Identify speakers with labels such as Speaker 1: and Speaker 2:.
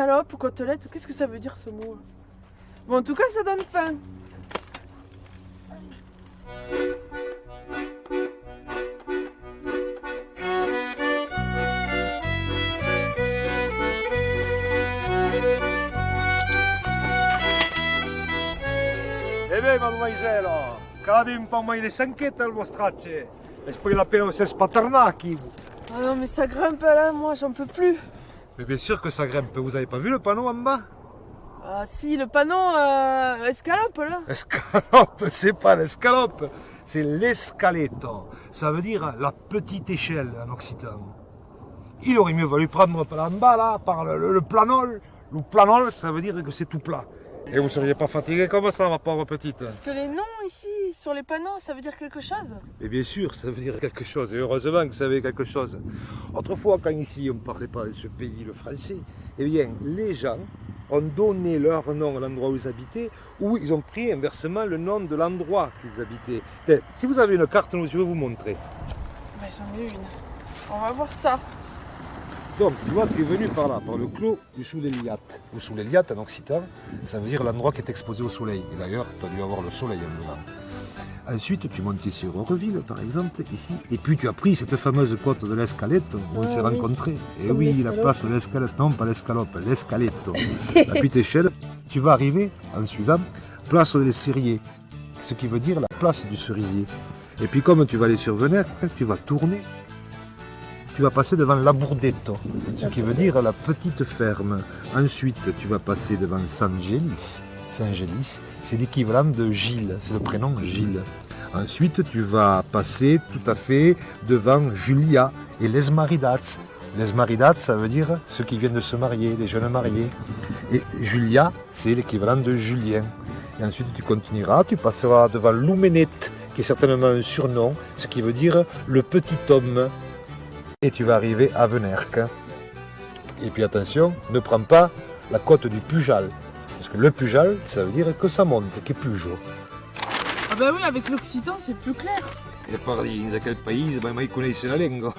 Speaker 1: escalope, côtelette, qu'est-ce que ça veut dire ce mot? Bon, en tout cas, ça donne faim.
Speaker 2: E beh, mademoiselle, cade un po' mai le sanchette al mostracce. E poi la pena se spaternacchi.
Speaker 1: Ah non, mais ça grimpe là, moi, j'en peux plus.
Speaker 2: Mais bien sûr que ça grimpe. Vous avez pas vu le panneau en bas?
Speaker 1: Ah si, le panneau escalope là.
Speaker 2: Escalope, c'est pas l'escalope, c'est l'escaletto. Ça veut dire la petite échelle en occitan. Il aurait mieux valu prendre par en bas là, par le planol. Le planol, ça veut dire que c'est tout plat. Et vous seriez pas fatigué comme ça, ma pauvre petite?
Speaker 1: Parce que les noms ici, sur les panneaux, ça veut dire quelque chose.
Speaker 2: Et bien sûr, ça veut dire quelque chose. Et heureusement que ça veut quelque chose. Autrefois, quand ici on ne parlait pas de ce pays, le français, eh bien, les gens ont donné leur nom à l'endroit où ils habitaient, ou ils ont pris inversement le nom de l'endroit qu'ils habitaient. Si vous avez une carte, je vais vous montrer.
Speaker 1: Ben, j'en ai une. On va voir ça.
Speaker 2: Donc, tu vois, tu es venu par là, par le clos du Souleliat. Le Souleliat, en occitan, ça veut dire l'endroit qui est exposé au soleil. Et d'ailleurs, tu as dû avoir le soleil en dedans. Ensuite, tu montais sur Orville, par exemple, ici. Et puis, tu as pris cette fameuse côte de l'Escalette où on s'est rencontrés. Et
Speaker 1: comme
Speaker 2: oui, la place de l'Escalette. Non, pas l'Escalope, l'Escaletto. La petite échelle. Tu vas arriver, en suivant, place des Cerisiers. Ce qui veut dire la place du cerisier. Et puis, comme tu vas aller sur Venêtre, tu vas tourner. Tu vas passer devant la Bourdetto, ce qui veut dire la petite ferme. Ensuite, tu vas passer devant Saint-Gélis. Saint-Gélis, c'est l'équivalent de Gilles, c'est le prénom Gilles. Ensuite, tu vas passer tout à fait devant Julia et les Maridats. Les Maridats, ça veut dire ceux qui viennent de se marier, les jeunes mariés. Et Julia, c'est l'équivalent de Julien. Et ensuite, tu continueras, tu passeras devant Loumenette, qui est certainement un surnom, ce qui veut dire le petit homme. Et tu vas arriver à Venerque. Et puis attention, ne prends pas la côte du Pujal. Parce que le Pujal, ça veut dire que ça monte, che più giù.
Speaker 1: Ah ben oui, avec l'occitan, c'est plus clair.
Speaker 2: E parli in quel paese, ma mai conosci la lingua.